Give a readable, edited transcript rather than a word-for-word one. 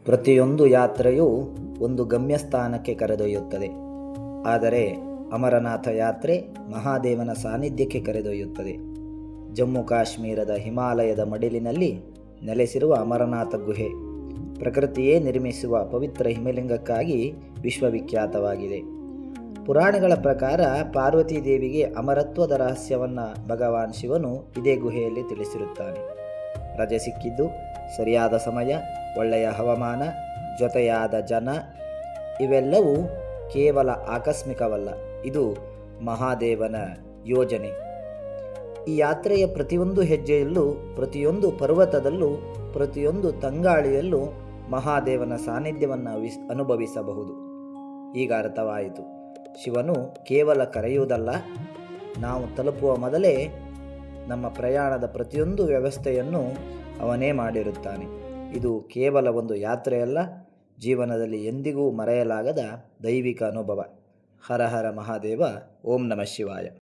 ಪ್ರತಿಯೊಂದು ಯಾತ್ರೆಯೂ ಒಂದು ಗಮ್ಯಸ್ಥಾನಕ್ಕೆ ಕರೆದೊಯ್ಯುತ್ತದೆ. ಆದರೆ ಅಮರನಾಥ ಯಾತ್ರೆ ಮಹಾದೇವನ ಸಾನ್ನಿಧ್ಯಕ್ಕೆ ಕರೆದೊಯ್ಯುತ್ತದೆ. ಜಮ್ಮು ಕಾಶ್ಮೀರದ ಹಿಮಾಲಯದ ಮಡಿಲಿನಲ್ಲಿ ನೆಲೆಸಿರುವ ಅಮರನಾಥ ಗುಹೆ ಪ್ರಕೃತಿಯೇ ನಿರ್ಮಿಸುವ ಪವಿತ್ರ ಹಿಮಲಿಂಗಕ್ಕಾಗಿ ವಿಶ್ವವಿಖ್ಯಾತವಾಗಿದೆ. ಪುರಾಣಗಳ ಪ್ರಕಾರ ಪಾರ್ವತೀ ದೇವಿಗೆ ಅಮರತ್ವದ ರಹಸ್ಯವನ್ನು ಭಗವಾನ್ ಶಿವನು ಇದೇ ಗುಹೆಯಲ್ಲಿ ತಿಳಿಸಿರುತ್ತಾನೆ. ರಜೆ ಸಿಕ್ಕಿದ್ದು, ಸರಿಯಾದ ಸಮಯ, ಒಳ್ಳೆಯ ಹವಾಮಾನ, ಜೊತೆಯಾದ ಜನ ಇವೆಲ್ಲವೂ ಕೇವಲ ಆಕಸ್ಮಿಕವಲ್ಲ, ಇದು ಮಹಾದೇವನ ಯೋಜನೆ. ಈ ಯಾತ್ರೆಯ ಪ್ರತಿಯೊಂದು ಹೆಜ್ಜೆಯಲ್ಲೂ, ಪ್ರತಿಯೊಂದು ಪರ್ವತದಲ್ಲೂ, ಪ್ರತಿಯೊಂದು ತಂಗಾಳಿಯಲ್ಲೂ ಮಹಾದೇವನ ಸಾನ್ನಿಧ್ಯವನ್ನು ಅನುಭವಿಸಬಹುದು. ಈಗ ಅರ್ಥವಾಯಿತು. ಶಿವನು ಕೇವಲ ಕರೆಯುವುದಲ್ಲ, ನಾವು ತಲುಪುವ ಮೊದಲೇ ನಮ್ಮ ಪ್ರಯಾಣದ ಪ್ರತಿಯೊಂದು ವ್ಯವಸ್ಥೆಯನ್ನು ಅವನೇ ಮಾಡಿರುತ್ತಾನೆ. ಇದು ಕೇವಲ ಒಂದು ಯಾತ್ರೆಯಲ್ಲ, ಜೀವನದಲ್ಲಿ ಎಂದಿಗೂ ಮರೆಯಲಾಗದ ದೈವಿಕ ಅನುಭವ. ಹರ ಹರ ಮಹಾದೇವ. ಓಂ ನಮಃ ಶಿವಾಯ.